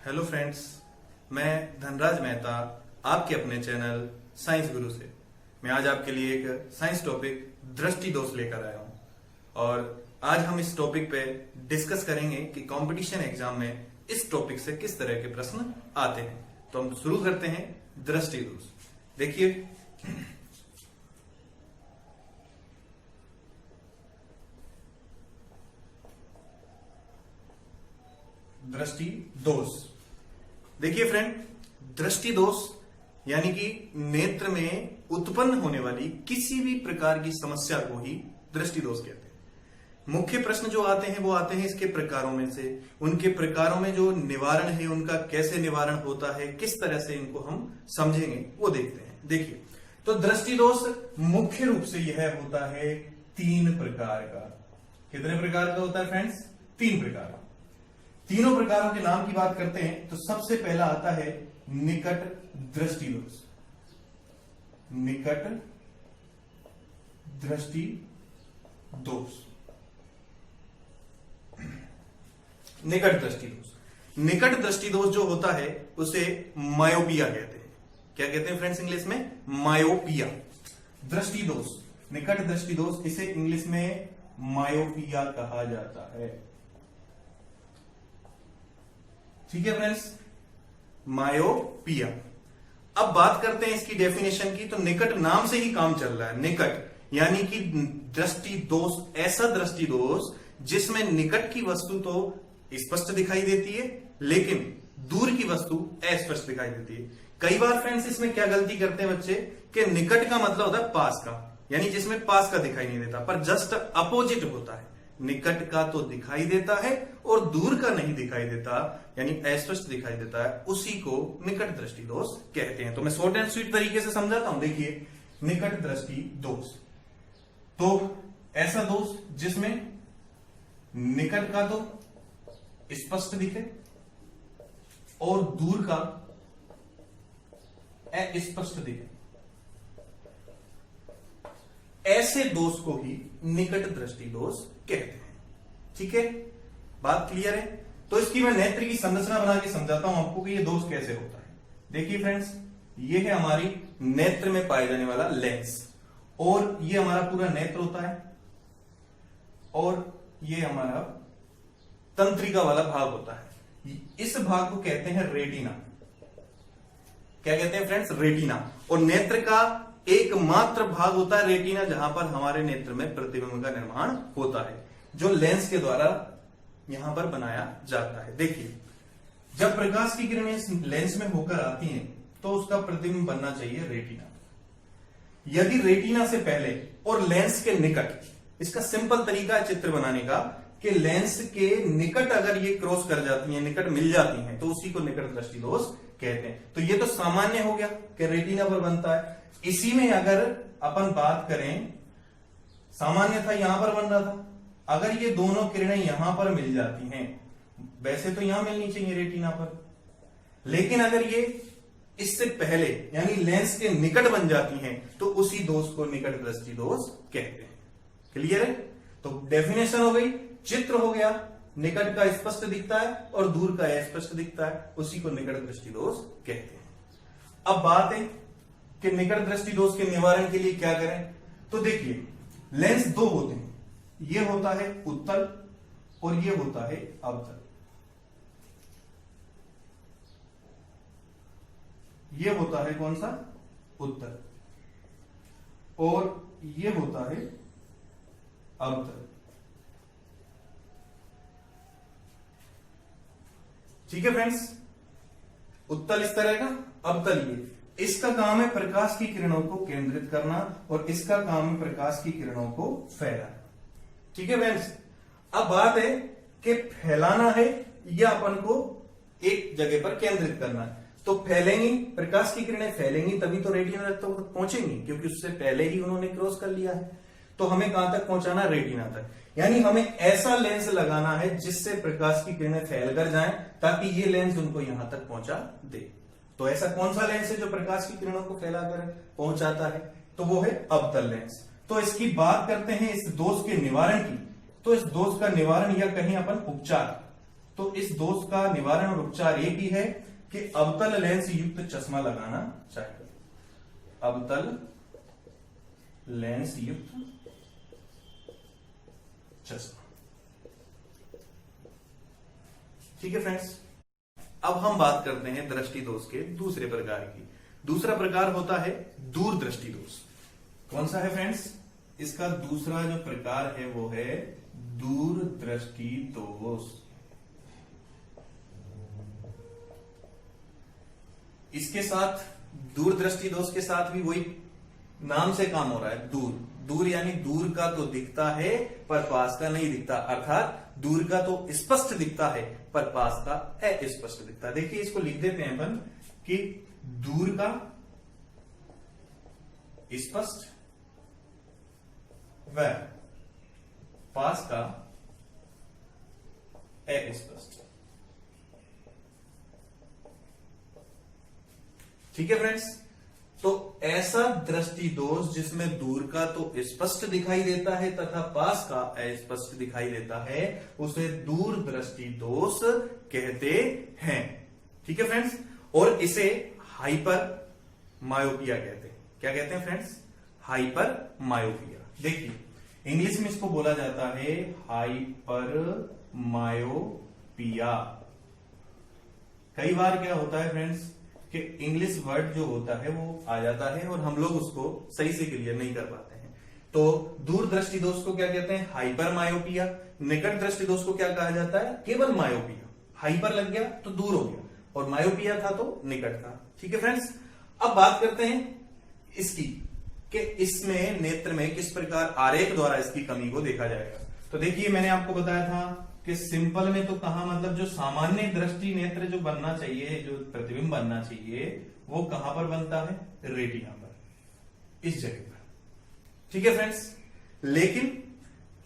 Hello friends, मैं धनराज मेहता आपके अपने चैनल साइंस गुरु से मैं आज आपके लिए एक साइंस टॉपिक दृष्टि दोष लेकर आया हूं। और आज हम इस टॉपिक पे डिस्कस करेंगे कि कंपटीशन एग्जाम में इस टॉपिक से किस तरह के प्रश्न आते हैं। तो हम शुरू करते हैं दृष्टि दोष। देखिए, दृष्टि दोष। देखिए फ्रेंड, दृष्टि दोष यानी कि नेत्र में उत्पन्न होने वाली किसी भी प्रकार की समस्या को ही दृष्टि दोष कहते हैं। मुख्य प्रश्न जो आते हैं वो आते हैं इसके प्रकारों में से। उनके प्रकारों में जो निवारण है उनका कैसे निवारण होता है, किस तरह से इनको हम समझेंगे वो देखते हैं। देखिए, तो दृष्टि दोष मुख्य रूप से यह होता है 3 प्रकार का। कितने प्रकार का होता है फ्रेंड्स? 3 प्रकार का। तीनों प्रकारों के नाम की बात करते हैं तो सबसे पहला आता है निकट दृष्टि दोष। निकट दृष्टि दोष। निकट दृष्टि दोष। निकट दृष्टि दोष जो होता है उसे मायोपिया कहते हैं। क्या कहते हैं फ्रेंड्स इंग्लिश में? मायोपिया। दृष्टि दोष, निकट दृष्टि दोष, इसे इंग्लिश में मायोपिया कहा जाता है। ठीक है फ्रेंड्स, मायोपिया। अब बात करते हैं इसकी डेफिनेशन की। तो निकट नाम से ही काम चल रहा है। निकट यानी कि दृष्टि दोष, ऐसा दृष्टि दोष जिसमें निकट की वस्तु तो स्पष्ट दिखाई देती है लेकिन दूर की वस्तु अस्पष्ट दिखाई देती है। कई बार फ्रेंड्स इसमें क्या गलती करते हैं बच्चे कि निकट का मतलब होता है पास का, यानी जिसमें पास का दिखाई नहीं देता, पर जस्ट अपोजिट होता है। निकट का तो दिखाई देता है और दूर का नहीं दिखाई देता, यानी अस्पष्ट दिखाई देता है, उसी को निकट दृष्टि दोष कहते हैं। तो मैं शॉर्ट एंड स्वीट तरीके से समझाता हूं। देखिए, निकट दृष्टि दोष तो ऐसा दोष जिसमें निकट का तो स्पष्ट दिखे और दूर का अस्पष्ट दिखे, ऐसे दोष को ही निकट दृष्टि दोष कहते हैं। ठीक है, बात क्लियर है? तो इसकी मैं नेत्र की संरचना बना के समझाता हूं आपको कि ये दोष कैसे होता है। देखिए फ्रेंड्स, ये है हमारी नेत्र में पाए जाने वाला लेंस, और ये हमारा पूरा नेत्र होता है, और ये हमारा तंत्रिका वाला भाग होता है। इस भाग को कहते हैं रेटिना। क्या कहते हैं फ्रेंड्स? रेटिना। और नेत्र का एकमात्र भाग होता है रेटिना, जहां पर हमारे नेत्र में प्रतिबिंब का निर्माण होता है, जो लेंस के द्वारा यहां पर बनाया जाता है। देखिए, जब प्रकाश की किरणें इस लेंस में होकर आती हैं तो उसका प्रतिबिंब बनना चाहिए रेटिना। यदि रेटिना से पहले और लेंस के निकट, इसका सिंपल तरीका है चित्र बनाने का कि लेंस के निकट अगर ये क्रॉस कर जाती हैं, निकट मिल जाती हैं, तो उसी को निकट दृष्टि दोष कहते हैं। तो ये तो सामान्य हो गया कि रेटिना पर बनता है। इसी में अगर अपन बात करें, सामान्य था यहां पर बन रहा था, अगर ये दोनों किरणें यहां पर मिल जाती हैं, वैसे तो यहां मिलनी चाहिए रेटिना पर, लेकिन अगर ये इससे पहले यानी लेंस के निकट बन जाती हैं तो उसी दोष को निकट दृष्टि दोष कहते हैं। क्लियर है? तो डेफिनेशन हो गई, चित्र हो गया, निकट का स्पष्ट दिखता है और दूर का अस्पष्ट दिखता है, उसी को निकट दृष्टि दोष कहते हैं। अब बात है कि निकट दृष्टि दोष के निवारण के लिए क्या करें। तो देखिए, लेंस 2 होते हैं, ये होता है उत्तल और ये होता है अवतल। ये होता है कौन सा? उत्तल, और ये होता है अवतल। ठीक है फ्रेंड्स, उत्तल इस तरह का, अवतल ये। इसका काम है प्रकाश की किरणों को केंद्रित करना और इसका काम है प्रकाश की किरणों को फैलाना। ठीक है फ्रेंड्स, अब बात है कि फैलाना है या अपन को एक जगह पर केंद्रित करना है। तो फैलेंगी, प्रकाश की किरणें फैलेंगी तभी तो रेटिना तक पहुंचेंगी, क्योंकि उससे पहले ही उन्होंने क्रॉस कर लिया है। तो हमें कहां तक पहुंचाना? रेटिना तक। यानी हमें ऐसा लेंस लगाना है जिससे प्रकाश की किरणें फैल कर जाएं, ताकि ये लेंस उनको यहां तक पहुंचा दे। तो ऐसा कौन सा लेंस है जो प्रकाश की किरणों को फैलाकर पहुंचाता है? तो वो है अवतल लेंस। तो इसकी बात करते हैं इस दोष के निवारण की। तो इस दोष का निवारण या कहीं अपन उपचार, तो इस दोष का निवारण और उपचार एक ही है कि अवतल लेंस युक्त चश्मा लगाना चाहिए। अवतल लेंस युक्त चश्मा। ठीक है फ्रेंड्स, अब हम बात करते हैं दृष्टि दोष के दूसरे प्रकार की। दूसरा प्रकार होता है दूरदृष्टि दोष। कौन सा है फ्रेंड्स? इसका दूसरा जो प्रकार है वो है दूरदृष्टि दोष। इसके साथ दूरदृष्टि दोष के साथ भी वही नाम से काम हो रहा है। दूर, दूर यानी दूर का तो दिखता है पर पास का नहीं दिखता, अर्थात दूर का तो स्पष्ट दिखता है पर पास का अस्पष्ट दिखता है। देखिए इसको लिख देते हैं अपन कि दूर का स्पष्ट व पास का अस्पष्ट। ठीक है फ्रेंड्स, तो ऐसा दृष्टि दोष जिसमें दूर का तो स्पष्ट दिखाई देता है तथा पास का अस्पष्ट दिखाई देता है, उसे दूरदृष्टि दोष कहते हैं। ठीक है फ्रेंड्स, और इसे हाइपर मायोपिया कहते हैं। क्या कहते हैं फ्रेंड्स? Hyper myopia. देखिए इंग्लिश में इसको बोला जाता है हाइपर मायोपिया। कई बार क्या होता है फ्रेंड्स कि इंग्लिश वर्ड जो होता है वो आ जाता है और हम लोग उसको सही से क्लियर नहीं कर पाते हैं। तो दूरदृष्टि दोष को क्या कहते हैं? Hyper myopia. निकट दृष्टि दोष को क्या कहा जाता है? केवल मायोपिया। हाइपर लग गया तो दूर हो गया और मायोपिया था तो निकट था। ठीक है फ्रेंड्स, अब बात करते हैं इसकी कि इसमें नेत्र में किस प्रकार आरेख द्वारा इसकी कमी को देखा जाएगा। तो देखिए मैंने आपको बताया था कि सिंपल में तो कहा, मतलब जो सामान्य दृष्टि नेत्र जो बनना चाहिए, जो प्रतिबिंब बनना चाहिए, वो कहां पर बनता है? रेटिना पर, इस जगह पर। ठीक है फ्रेंड्स, लेकिन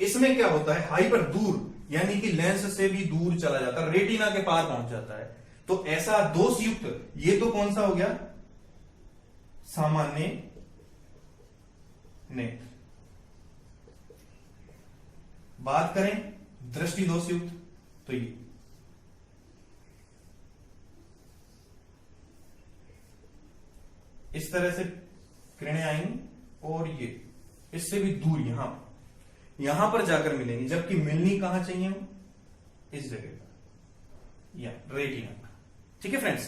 इसमें क्या होता है? हाइपर, दूर यानी कि लेंस से भी दूर चला जाता है, रेटिना के पार पहुंच जाता है। तो ऐसा दोष युक्त, ये तो कौन सा हो गया? सामान्य नेत्र। बात करें दृष्टि दोष युक्त, तो ये इस तरह से किरणें आएंगी और ये इससे भी दूर यहां पर जाकर मिलेंगी, जबकि मिलनी कहां चाहिए? इस जगह पर या रेटिना पर। ठीक है फ्रेंड्स,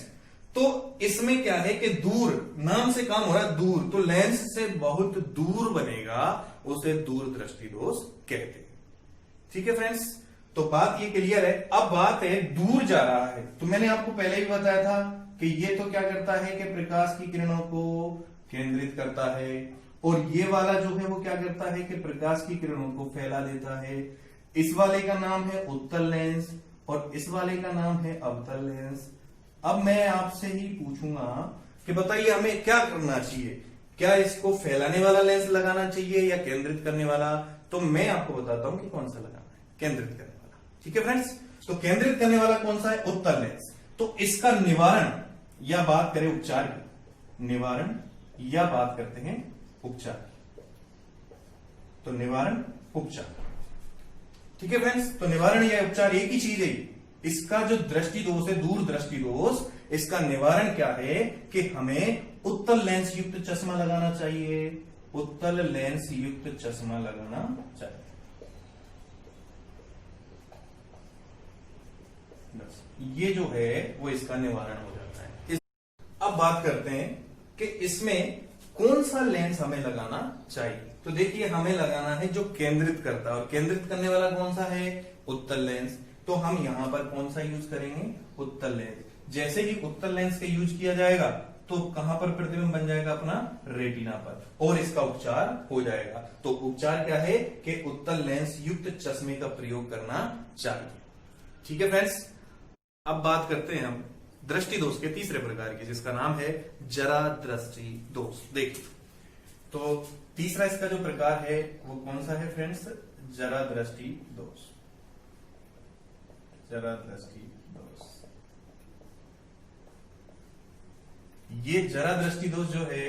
तो इसमें क्या है कि दूर, नाम से काम हो रहा है दूर, तो लेंस से बहुत दूर बनेगा, उसे दूरदृष्टि दोष कहते हैं। ठीक है फ्रेंड्स, तो बात ये क्लियर है। अब बात है दूर जा रहा है, तो मैंने आपको पहले ही बताया था कि ये तो क्या करता है कि प्रकाश की किरणों को केंद्रित करता है, और ये वाला जो है वो क्या करता है कि प्रकाश की किरणों को फैला देता है। इस वाले का नाम है उत्तल लेंस और इस वाले का नाम है अवतल लेंस। अब मैं आपसे ही पूछूंगा कि बताइए हमें क्या करना चाहिए? क्या इसको फैलाने वाला लेंस लगाना चाहिए या केंद्रित करने वाला? तो मैं आपको बताता हूं कि कौन सा लगाना है, केंद्रित करने वाला। ठीक है फ्रेंड्स, तो केंद्रित करने वाला कौन सा है? उत्तल लेंस। तो इसका निवारण या बात करें उपचार की, निवारण या बात करते हैं उपचार, तो निवारण उपचार। ठीक है फ्रेंड्स, तो निवारण या उपचार एक ही चीज है। इसका जो दृष्टि दोष है, दूर दृष्टि दोष, इसका निवारण क्या है कि हमें उत्तल लेंस युक्त चश्मा लगाना चाहिए। उत्तल लेंस युक्त चश्मा लगाना चाहिए। बस ये जो है वो इसका निवारण हो जाता है। अब बात करते हैं कि इसमें कौन सा लेंस हमें लगाना चाहिए। तो देखिए हमें लगाना है जो केंद्रित करता है, और केंद्रित करने वाला कौन सा है? उत्तल लेंस। तो हम यहां पर कौन सा यूज करेंगे? उत्तल लेंस। जैसे ही उत्तल लेंस का यूज किया जाएगा तो कहां पर प्रतिबिंब बन जाएगा? अपना रेटिना पर, और इसका उपचार हो जाएगा। तो उपचार क्या है कि उत्तल लेंस युक्त चश्मे का प्रयोग करना चाहिए। ठीक है फ्रेंड्स, अब बात करते हैं हम दृष्टि दोष के तीसरे प्रकार की, जिसका नाम है जरा दृष्टि दोष। देखिए तो तीसरा इसका जो प्रकार है वो कौन सा है फ्रेंड्स? जरा दृष्टि दोष। जरा दृष्टि दोष, ये जरा दृष्टि दोष जो है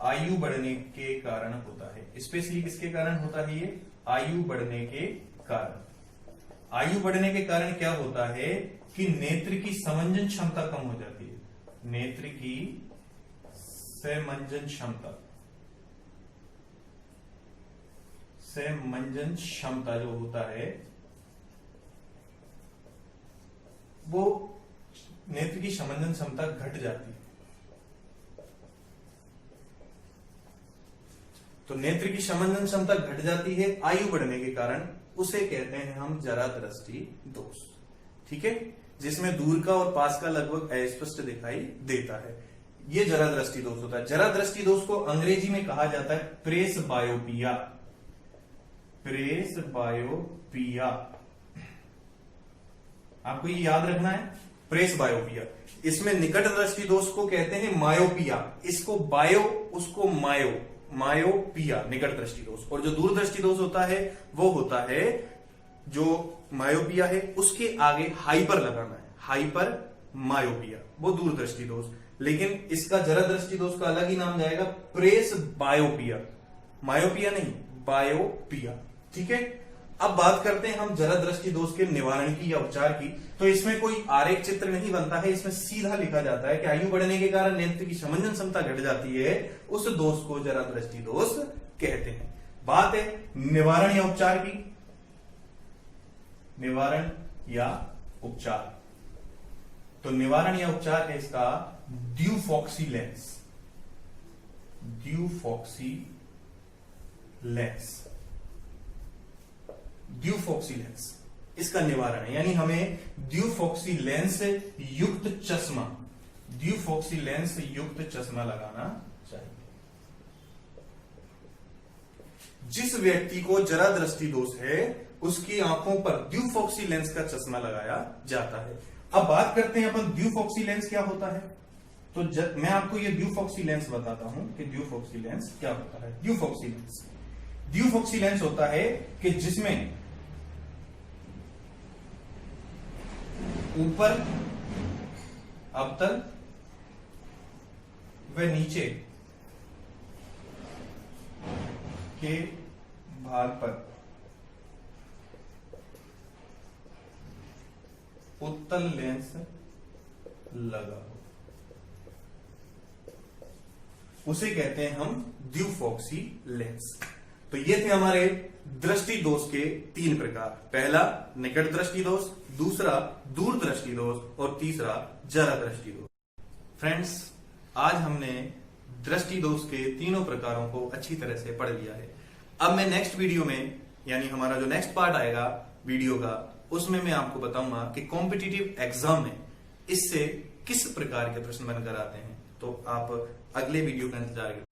आयु बढ़ने के कारण होता है। स्पेशली किसके कारण होता है? ये आयु बढ़ने के कारण। आयु बढ़ने के कारण क्या होता है कि नेत्र की समंजन क्षमता कम हो जाती है। नेत्र की समंजन क्षमता जो होता है वो नेत्र की समंजन क्षमता घट जाती है। तो नेत्र की समंजन क्षमता घट जाती है आयु बढ़ने के कारण, उसे कहते हैं हम जरा दृष्टि दोष। ठीक है, जिसमें दूर का और पास का लगभग अस्पष्ट दिखाई देता है, ये जरा दृष्टि दोष होता है। जरा दृष्टि दोष को अंग्रेजी में कहा जाता है प्रेसबायोपिया। प्रेसबायोपिया, आपको ये याद रखना है, प्रेसबायोपिया। इसमें निकट दृष्टि दोष को कहते हैं मायोपिया, इसको बायो उसको मायोपिया, निकट दृष्टि दोष। और जो दूर दृष्टि दोष होता है वो होता है, जो मायोपिया है उसके आगे हाइपर लगाना है, हाइपर मायोपिया, वो दूर दृष्टि दोष। लेकिन इसका जरा दृष्टि दोष का अलग ही नाम जाएगा, प्रेस बायोपिया, मायोपिया नहीं, बायोपिया। ठीक है, अब बात करते हैं हम जरा दृष्टि दोष के निवारण की या उपचार की। तो इसमें कोई आरेख चित्र नहीं बनता है, इसमें सीधा लिखा जाता है कि आयु बढ़ने के कारण नेत्र की समंजन क्षमता घट जाती है, उस दोष को जरा दृष्टि दोष कहते हैं। बात है निवारण या उपचार की। निवारण या उपचार, तो निवारण या उपचार है इसका ड्यूफॉक्सी लेंस। ड्यूफॉक्सी लेंस इसका निवारण है, यानी हमें ड्यूफॉक्सी लेंस युक्त चश्मा लगाना चाहिए। जिस व्यक्ति को जरा दृष्टि दोष है उसकी आंखों पर ड्यूफॉक्सी लेंस का चश्मा लगाया जाता है। अब बात करते हैं अपन ड्यूफॉक्सी लेंस क्या होता है। तो मैं आपको ये ड्यूफॉक्सी लेंस बताता हूं कि ड्यूफॉक्सी लेंस क्या होता है। ड्यूफॉक्सी लेंस होता है कि जिसमें ऊपर अवतल व नीचे के भाग पर उत्तल लेंस लगा हो, उसे कहते हैं हम ड्यूफॉक्सी लेंस। तो ये थे हमारे दृष्टि दोष के 3 प्रकार। पहला निकट दृष्टि दोष, दूसरा दूर दृष्टि दोष और तीसरा जरा दृष्टि दोष। फ्रेंड्स, आज हमने दृष्टि दोष के तीनों प्रकारों को अच्छी तरह से पढ़ लिया है। अब मैं नेक्स्ट वीडियो में, यानी हमारा जो नेक्स्ट पार्ट आएगा वीडियो का, उसमें मैं आपको बताऊंगा कि कॉम्पिटिटिव एग्जाम में इससे किस प्रकार के प्रश्न बनकर आते हैं। तो आप अगले वीडियो का इंतजार करें।